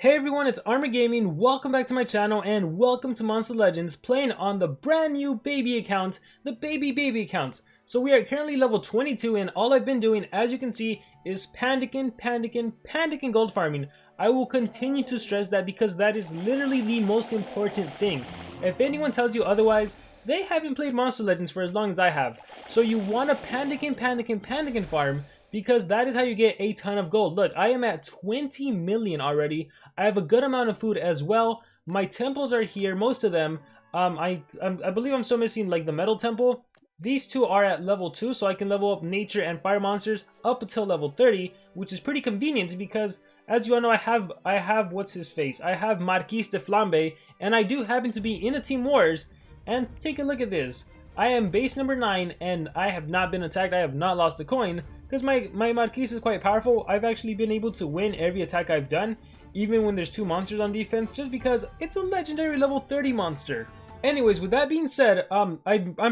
Hey everyone, it's Armor Gaming. Welcome back to my channel and welcome to Monster Legends, playing on the brand new baby account, the baby account. So we are currently level 22 and all I've been doing, as you can see, is Pandaken gold farming. I will continue to stress that because that is literally the most important thing. If anyone tells you otherwise, they haven't played Monster Legends for as long as I have. So you want to Pandaken farm, because that is how you get a ton of gold. Look, I am at 20 million already. I have a good amount of food as well. My temples are here, most of them. I believe I'm still missing like the metal temple. These two are at level 2, so I can level up nature and fire monsters up until level 30, which is pretty convenient because, as you all know, I have what's his face? I have Marquis de Flambe, and I do happen to be in a Team Wars. And take a look at this. I am base number 9, and I have not been attacked. I have not lost a coin. Because my Marquis is quite powerful. I've actually been able to win every attack I've done, even when there's 2 monsters on defense, just because it's a legendary level 30 monster. Anyways, with that being said, I'm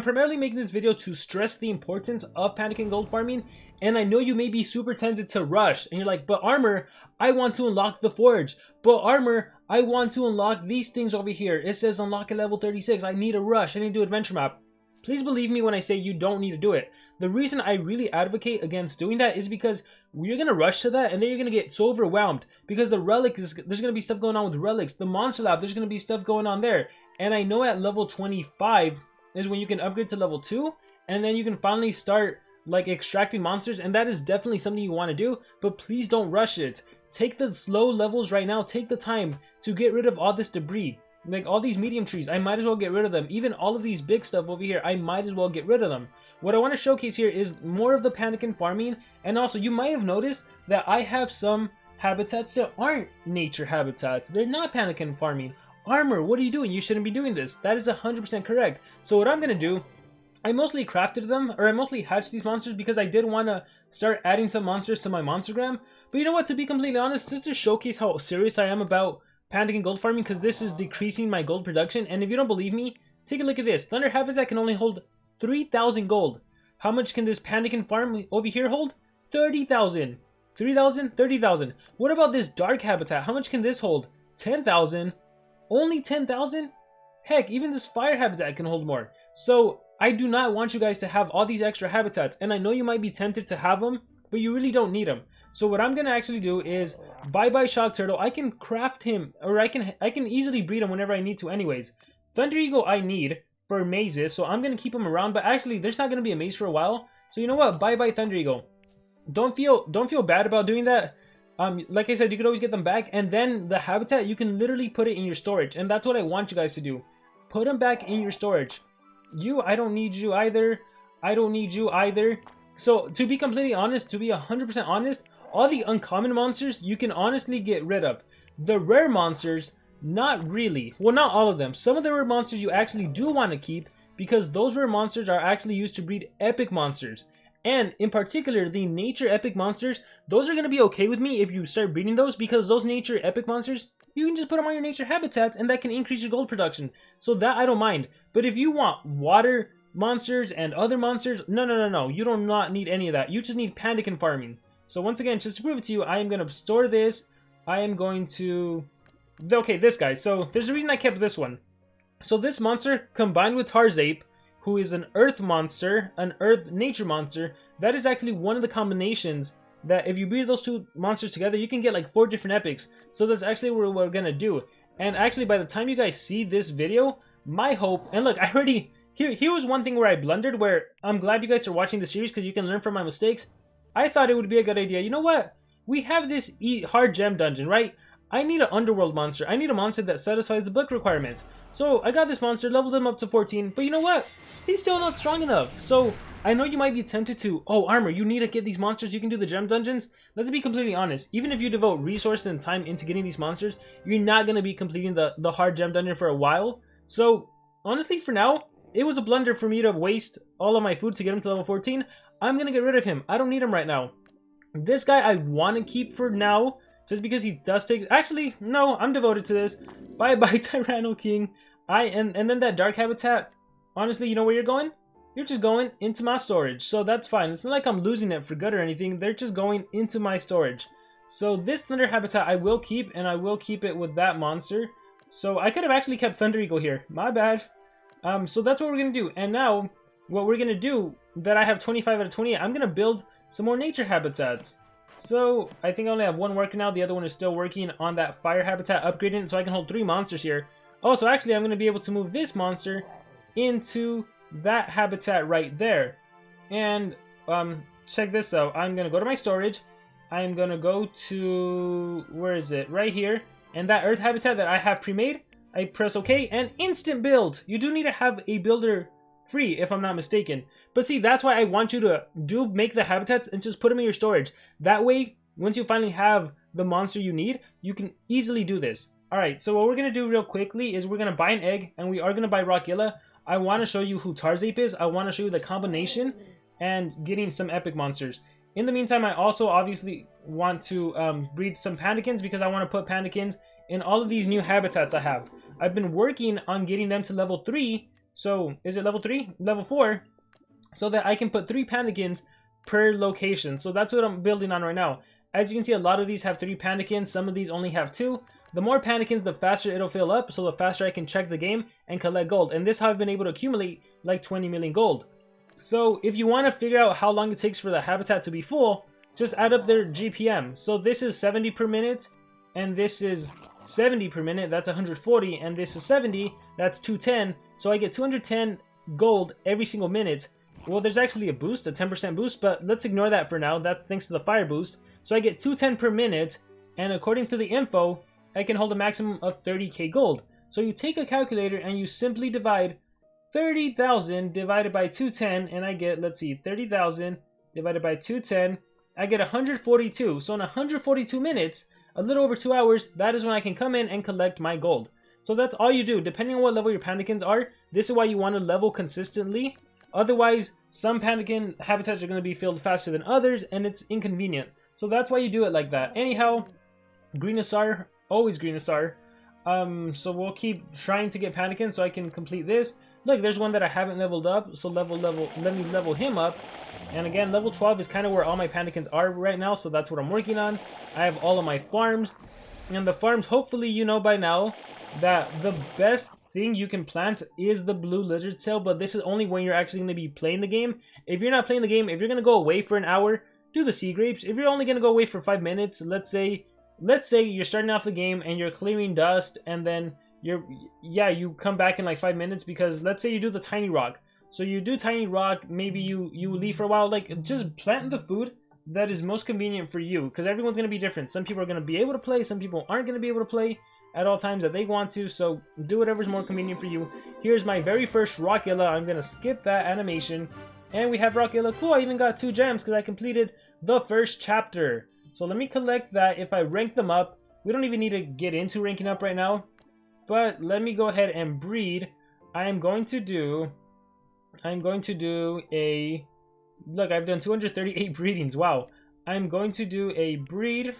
primarily making this video to stress the importance of Pandaken gold farming, and I know you may be super tempted to rush, and you're like, but Armor, I want to unlock the Forge. But Armor, I want to unlock these things over here. It says unlock at level 36. I need a rush. I need to do adventure map. Please believe me when I say you don't need to do it. The reason I really advocate against doing that is because you're going to rush to that and then you're going to get so overwhelmed because the relics, there's going to be stuff going on with relics. The monster lab, there's going to be stuff going on there. And I know at level 25 is when you can upgrade to level 2 and then you can finally start like extracting monsters, and that is definitely something you want to do, but please don't rush it. Take the slow levels right now. Take the time to get rid of all this debris. Like all these medium trees, I might as well get rid of them. Even all of these big stuff over here, I might as well get rid of them. What I want to showcase here is more of the Pandaken farming, and also you might have noticed that I have some habitats that aren't nature habitats. They're not Pandaken farming. Armor, what are you doing? You shouldn't be doing this. That is 100% correct. So what I'm going to do, I mostly crafted them, or I mostly hatched these monsters because I did want to start adding some monsters to my monstergram. But you know what, to be completely honest, just to showcase how serious I am about Pandaken gold farming, because this is decreasing my gold production. And if you don't believe me, take a look at this. Thunder habitat can only hold 3,000 gold. How much can this Pandaken farm over here hold? 30,000. 3,000? 30,000. What about this dark habitat? How much can this hold? 10,000. Only 10,000? Heck, even this fire habitat can hold more. So I do not want you guys to have all these extra habitats, and I know you might be tempted to have them, but you really don't need them. So what I'm gonna actually do is bye shock turtle. I can craft him, or I can easily breed him whenever I need to anyways. Thunder eagle I need for mazes, so I'm gonna keep him around, but actually there's not gonna be a maze for a while. So you know what? Bye Thunder eagle. Don't feel bad about doing that. Like I said, you could always get them back, and then the habitat, you can literally put it in your storage, and that's what I want you guys to do. Put them back in your storage. I don't need you either. I don't need you either. So to be completely honest, to be 100% honest, all the uncommon monsters you can honestly get rid of. The rare monsters, not really. Well, not all of them. Some of the rare monsters you actually do want to keep, because those rare monsters are actually used to breed epic monsters. And in particular, the nature epic monsters, those are going to be okay with me if you start breeding those, because those nature epic monsters, you can just put them on your nature habitats and that can increase your gold production. So that I don't mind. But if you want water monsters and other monsters, no. You do not need any of that. You just need Pandaken farming. So once again, just to prove it to you, I am going to store this. I am going to... Okay, this guy. So there's a reason I kept this one. So this monster combined with Tarzape, who is an earth monster, an earth nature monster, that is actually one of the combinations that if you breed those 2 monsters together, you can get like 4 different epics. So that's actually what we're going to do. And actually, by the time you guys see this video, my hope... And look, I already... Here was one thing where I blundered, where I'm glad you guys are watching the series because you can learn from my mistakes. I thought it would be a good idea. You know what? We have this hard gem dungeon, right? I need an underworld monster. I need a monster that satisfies the book requirements. So I got this monster, leveled him up to 14. But you know what? He's still not strong enough. So I know you might be tempted to, oh, Armor, you need to get these monsters. You can do the gem dungeons. Let's be completely honest. Even if you devote resources and time into getting these monsters, you're not going to be completing the hard gem dungeon for a while. So honestly, for now, it was a blunder for me to waste all of my food to get him to level 14. I'm going to get rid of him. I don't need him right now. This guy I want to keep for now, just because he does take... Actually, no, I'm devoted to this. Bye Tyranno King. And then that dark habitat, honestly, you know where you're going? You're just going into my storage. So that's fine. It's not like I'm losing it for good or anything. They're just going into my storage. So this Thunder habitat I will keep, and I will keep it with that monster. So I could have actually kept Thunder Eagle here. My bad. So that's what we're going to do. And now, what we're going to do, that I have 25 out of 28, I'm going to build some more nature habitats. So I think I only have one working now. The other one is still working on that fire habitat, upgrading it so I can hold 3 monsters here. Oh, so actually I'm going to be able to move this monster into that habitat right there. And check this out. I'm going to go to my storage. I'm going to go to, where is it? Right here. And that earth habitat that I have pre-made, I press OK and instant build. You do need to have a builder free if I'm not mistaken. But see, that's why I want you to make the habitats and just put them in your storage. That way, once you finally have the monster you need, you can easily do this. Alright, so what we're going to do real quickly is we're going to buy an egg, and we are going to buy Rockilla. I want to show you who Tarzape is. I want to show you the combination and getting some epic monsters. In the meantime, I also obviously want to breed some Pandakens because I want to put Pandakens in all of these new habitats I have. I've been working on getting them to level 3. So, is it level 3? Level 4. So that I can put 3 Pandakens per location. So that's what I'm building on right now. As you can see, a lot of these have 3 Pandakens. Some of these only have 2. The more Pandakens, the faster it'll fill up. So the faster I can check the game and collect gold. And this is how I've been able to accumulate like 20 million gold. So if you want to figure out how long it takes for the habitat to be full, just add up their GPM. So this is 70 per minute. And this is 70 per minute. That's 140. And this is 70. That's 210. So I get 210 gold every single minute. Well, there's actually a boost, a 10% boost, but let's ignore that for now. That's thanks to the fire boost. So I get 210 per minute, and according to the info, I can hold a maximum of 30k gold. So you take a calculator and you simply divide 30,000 divided by 210, and I get, let's see, 30,000 divided by 210, I get 142. So in 142 minutes, a little over 2 hours, that is when I can come in and collect my gold. So that's all you do. Depending on what level your Pandakens are, this is why you want to level consistently. Otherwise, some Pandaken habitats are going to be filled faster than others, and it's inconvenient. So that's why you do it like that. Anyhow, Greenasar, always Greenasar. So we'll keep trying to get Pandaken so I can complete this. Look, there's one that I haven't leveled up, so let me level him up. And again, level 12 is kind of where all my Pandakens are right now, so that's what I'm working on. I have all of my farms, and the farms, hopefully you know by now that the best thing you can plant is the blue lizard tail, but this is only when you're actually going to be playing the game. If you're not playing the game, if you're going to go away for an hour, do the sea grapes. If you're only going to go away for 5 minutes, let's say you're starting off the game and you're clearing dust, and then you come back in like 5 minutes, because let's say you do the tiny rock. So you do tiny rock, maybe you leave for a while. Like, just plant the food that is most convenient for you, because everyone's going to be different. Some people are going to be able to play, some people aren't going to be able to play at all times that they want to, so do whatever's more convenient for you. Here's my very first Rockilla. I'm going to skip that animation, and we have Rockilla. Cool, I even got 2 gems because I completed the first chapter. So let me collect that. If I rank them up, we don't even need to get into ranking up right now, but let me go ahead and breed. I'm going to do a, look, I've done 238 breedings. Wow. I'm going to do a breed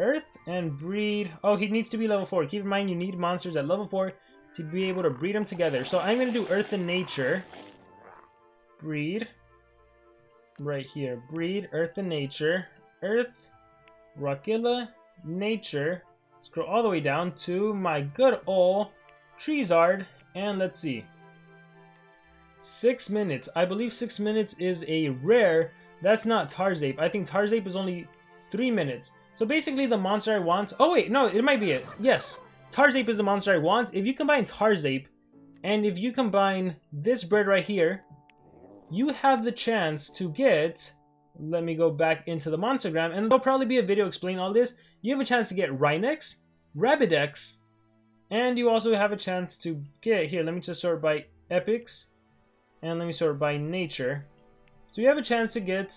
Earth and breed. Oh, he needs to be level 4. Keep in mind, you need monsters at level 4 to be able to breed them together. So I'm going to do Earth and Nature. Breed. Right here. Breed, Earth and Nature. Earth, Rockilla, Nature. Scroll all the way down to my good old Treezard. And let's see. 6 minutes. I believe 6 minutes is a rare. That's not Tarzape. I think Tarzape is only 3 minutes. So basically the monster I want... Oh wait, no, it might be it. Yes, Tarzape is the monster I want. If you combine Tarzape, and if you combine this bird right here, you have the chance to get... Let me go back into the Monstergram, and there'll probably be a video explaining all this. You have a chance to get Rhinex, Rabidex, and you also have a chance to get... Here, let me just sort by epics, and let me sort by nature. So you have a chance to get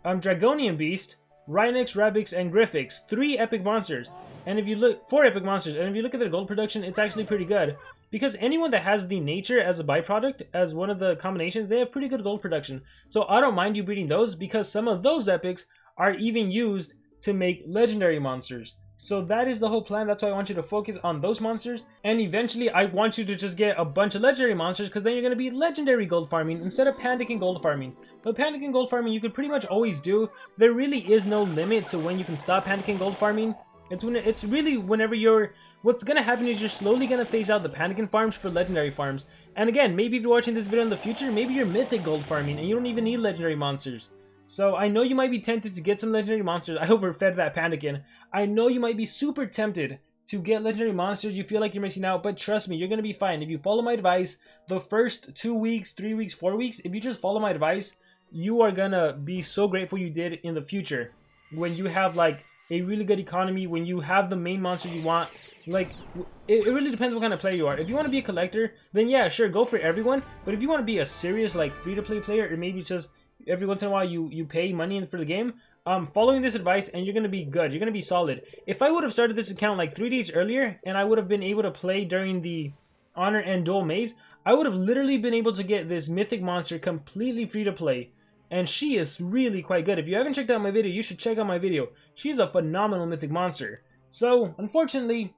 Dragonian Beast, Rhinex, Rabix, and Griffix. 3 epic monsters. And if you look... 4 epic monsters. And if you look at their gold production, it's actually pretty good. Because anyone that has the nature as a byproduct, as one of the combinations, they have pretty good gold production. So I don't mind you breeding those, because some of those epics are even used to make legendary monsters. So that is the whole plan. That's why I want you to focus on those monsters. And eventually I want you to just get a bunch of legendary monsters, because then you're going to be legendary gold farming instead of Pandaken gold farming. But Pandaken gold farming you could pretty much always do. There really is no limit to when you can stop Pandaken gold farming. It's really whenever you're... What's going to happen is you're slowly going to phase out the Pandaken farms for legendary farms. And again, maybe if you're watching this video in the future, maybe you're mythic gold farming and you don't even need legendary monsters. So I know you might be tempted to get some legendary monsters. I overfed that Pandaken. I know you might be super tempted to get legendary monsters. You feel like you're missing out, but trust me, you're going to be fine. If you follow my advice, the first 2 weeks, 3 weeks, 4 weeks, if you just follow my advice, you are going to be so grateful you did in the future. When you have like a really good economy, when you have the main monsters you want, like, it really depends what kind of player you are. If you want to be a collector, then yeah, sure, go for everyone. But if you want to be a serious, like, free-to-play player, or maybe just every once in a while you pay money for the game, following this advice and you're going to be good. You're going to be solid. If I would have started this account like 3 days earlier and I would have been able to play during the Honor and Duel Maze, I would have literally been able to get this mythic monster completely free to play. And she is really quite good. If you haven't checked out my video, you should check out my video. She's a phenomenal mythic monster. So, unfortunately,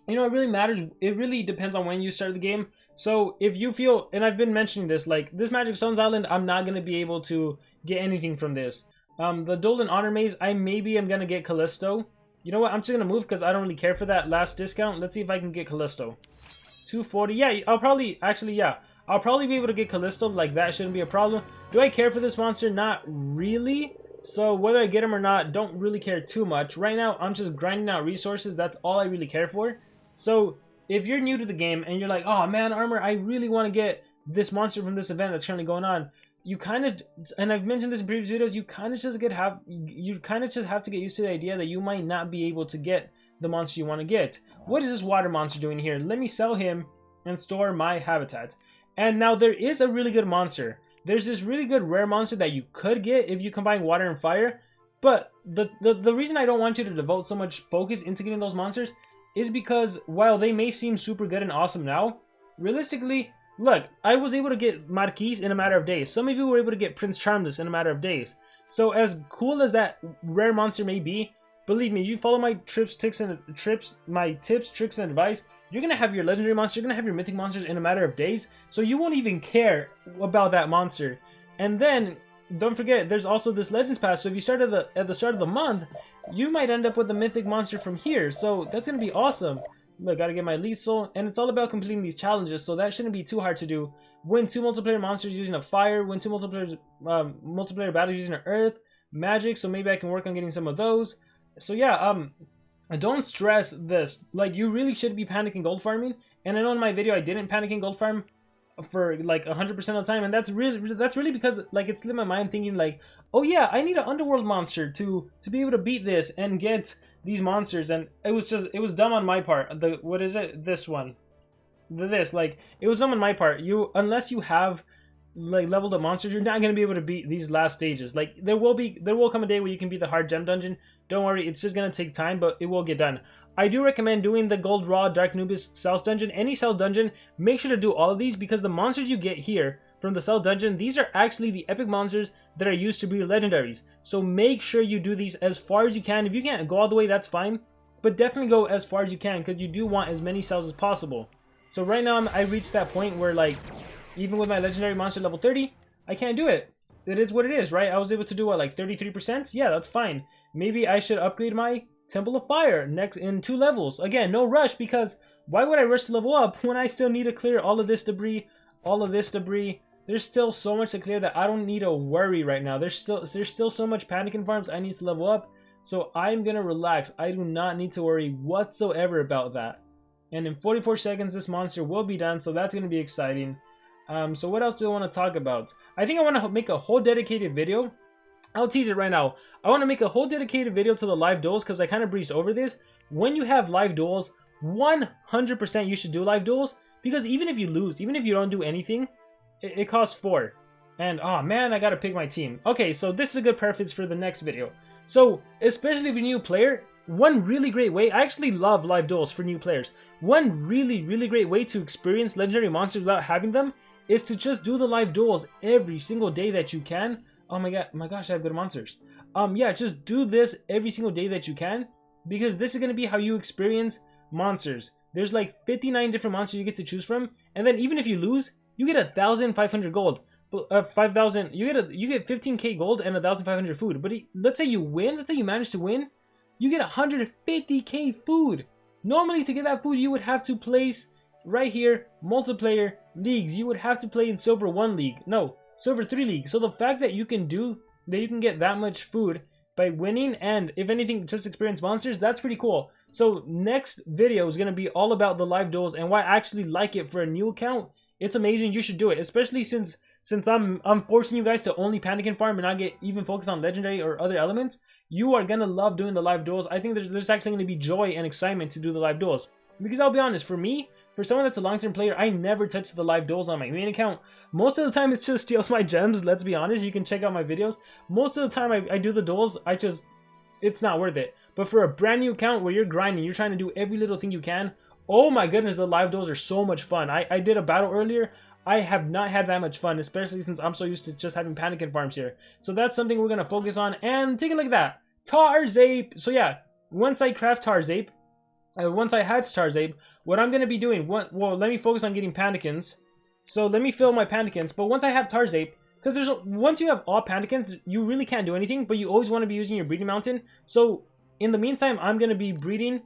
you know, it really matters. It really depends on when you start the game. So if you feel, and I've been mentioning this, like this Magic Stones Island, I'm not going to be able to get anything from this. The Duel and Honor Maze, maybe I'm going to get Callisto. You know what, I'm just going to move because I don't really care for that last discount. Let's see if I can get Callisto. 240, yeah, I'll probably, actually, yeah. I'll probably be able to get Callisto, like that shouldn't be a problem. Do I care for this monster? Not really. So whether I get him or not, don't really care too much. Right now, I'm just grinding out resources. That's all I really care for. So if you're new to the game and you're like, oh man, Armor, I really want to get this monster from this event that's currently going on, you kind of, and I've mentioned this in previous videos, you kind of just have to get used to the idea that you might not be able to get the monster you want to get. What is this water monster doing here? Let me sell him and store my habitat. And now there is a really good monster. There's this really good rare monster that you could get if you combine water and fire. But the reason I don't want you to devote so much focus into getting those monsters is because while they may seem super good and awesome now, realistically, look, I was able to get Marquise in a matter of days. Some of you were able to get Prince Charmless in a matter of days. So as cool as that rare monster may be, believe me, you follow my tips, tricks, and advice, you're going to have your legendary monster, you're going to have your mythic monsters in a matter of days, so you won't even care about that monster. And then, don't forget, there's also this Legends Pass, so if you start at the start of the month, you might end up with a mythic monster from here, so that's going to be awesome. Look, gotta get my lethal, and it's all about completing these challenges, so that shouldn't be too hard to do. Win 2 multiplayer monsters using a fire, win 2 multiplayer battles using an earth, magic, so maybe I can work on getting some of those. So yeah, don't stress this. Like, you really should be panicking gold farming. And I know in my video I didn't Pandaken gold farm for like 100% of the time, and that's really because like it slipped my mind thinking like, oh yeah, I need an underworld monster to be able to beat this and get these monsters, and it was dumb on my part. What is it? This one. Like, it was dumb on my part. Unless you have like leveled up monsters, you're not going to be able to beat these last stages. Like, there will come a day where you can beat the hard gem dungeon. Don't worry, it's just going to take time, but it will get done. I do recommend doing the Gold Raw Dark Nubis South Dungeon. Any South Dungeon, make sure to do all of these, because the monsters you get here from the South Dungeon, these are actually the epic monsters that are used to breed legendaries. So make sure you do these as far as you can. If you can't go all the way, that's fine, but definitely go as far as you can, because you do want as many cells as possible. So right now, I reached that point where, like, even with my legendary monster level 30, I can't do it. It is what it is, right? I was able to do, what, like 33%? Yeah, that's fine. Maybe I should upgrade my Temple of Fire next in 2 levels. Again, no rush, because why would I rush to level up when I still need to clear all of this debris, all of this debris? There's still so much to clear that I don't need to worry right now. There's still so much Pandaken farms I need to level up, so I'm gonna relax. I do not need to worry whatsoever about that. And in 44 seconds, this monster will be done, so that's gonna be exciting. So what else do I want to talk about? I think I want to make a whole dedicated video. I'll tease it right now. I want to make a whole dedicated video to the live duels, because I kind of breezed over this. When you have live duels, 100% you should do live duels, because even if you lose, even if you don't do anything, it costs 4. And oh man, I gotta pick my team. Okay, so this is a good preface for the next video. So especially if you're a new player, one really great way, I actually love live duels for new players. One really great way to experience legendary monsters without having them is to just do the live duels every single day that you can. Oh my gosh, I have good monsters. Yeah, just do this every single day that you can. because this is going to be how you experience monsters. There's like 59 different monsters you get to choose from, and then even if you lose, you get 1,500 gold. 5,000. You get 15k gold and 1,500 food. But let's say you win. Let's say you manage to win. You get 150k food. Normally, to get that food, you would have to place right here multiplayer leagues. You would have to play in Silver 1 league. No, Silver 3 league. So the fact that you can get that much food by winning, and if anything, just experience monsters, that's pretty cool. So next video is going to be all about the live duels and why I actually like it for a new account. It's amazing. You should do it, especially since I'm forcing you guys to only Pandaken farm and not get even focused on legendary or other elements. You are gonna love doing the live duels. I think there's actually gonna be joy and excitement to do the live duels, because I'll be honest, for me, for someone that's a long-term player, I never touch the live duels on my main account. Most of the time it's just steals my gems. Let's be honest, you can check out my videos. Most of the time I do the duels, it's not worth it. But for a brand new account where you're grinding, you're trying to do every little thing you can, oh my goodness, the live duels are so much fun. I did a battle earlier. I have not had that much fun, especially since I'm so used to just having Pandaken farms here. So that's something we're going to focus on. And take a look at that. Tarzape. So yeah, once I craft Tarzape, once I hatch Tarzape, what I'm going to be doing, well, let me focus on getting Pandakens. So let me fill my Pandakens. But once I have Tarzape, because once you have all Pandakens, you really can't do anything, but you always want to be using your breeding mountain. So in the meantime, I'm going to be breeding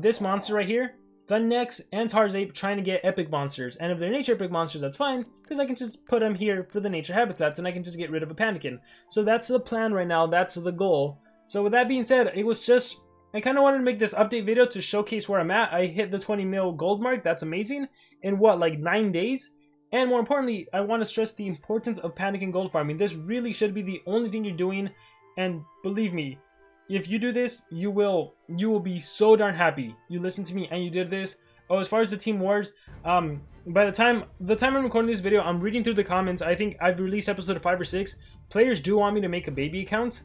this monster right here. Funnex and Tarzape, trying to get epic monsters. And if they're nature epic monsters, that's fine, because I can just put them here for the nature habitats and I can just get rid of a Pandaken. So that's the plan right now, that's the goal. So with that being said, it was just, I kind of wanted to make this update video to showcase where I'm at. I hit the 20 mil gold mark, that's amazing, in what, like 9 days? And more importantly, I want to stress the importance of Pandaken gold farming. This really should be the only thing you're doing, and believe me, if you do this, you will be so darn happy. You listened to me and you did this. Oh, as far as the team wars, by the time I'm recording this video, I'm reading through the comments. I think I've released episode 5 or 6. Players do want me to make a baby account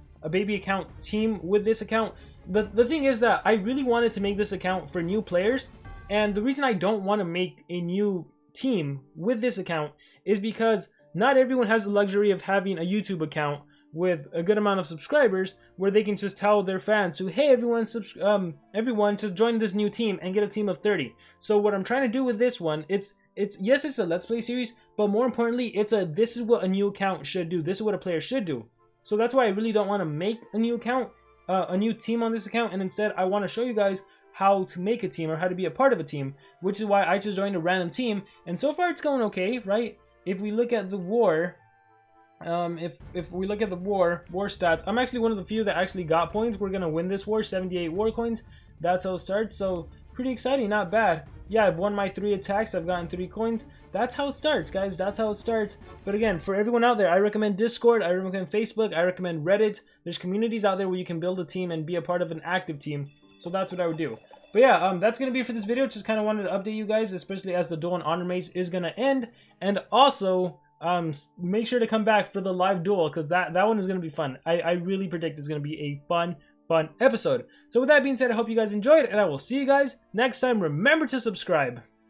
team with this account. The thing is that I really wanted to make this account for new players, and the reason I don't want to make a new team with this account is because not everyone has the luxury of having a YouTube account with a good amount of subscribers where they can just tell their fans to, hey everyone just join this new team and get a team of 30. So what I'm trying to do with this one, it's a let's play series, but more importantly, this is what a new account should do. This is what a player should do. So that's why I really don't want to make a new account, a new team on this account, and instead I want to show you guys how to make a team or how to be a part of a team, which is why I just joined a random team, and so far it's going okay, right? If we look at the war, if we look at the war stats, I'm actually one of the few that actually got points. We're gonna win this war, 78 war coins. That's how it starts. So pretty exciting, not bad. Yeah, I've won my 3 attacks. I've gotten 3 coins. That's how it starts, guys. That's how it starts. But again, for everyone out there, I recommend Discord. I recommend Facebook. I recommend Reddit. There's communities out there where you can build a team and be a part of an active team. So that's what I would do. But yeah, that's gonna be it for this video. Just kind of wanted to update you guys, especially as the duel and honor maze is gonna end, and also make sure to come back for the live duel, because that one is going to be fun. I really predict it's going to be a fun episode. So with that being said, I hope you guys enjoyed, and I will see you guys next time. Remember to subscribe.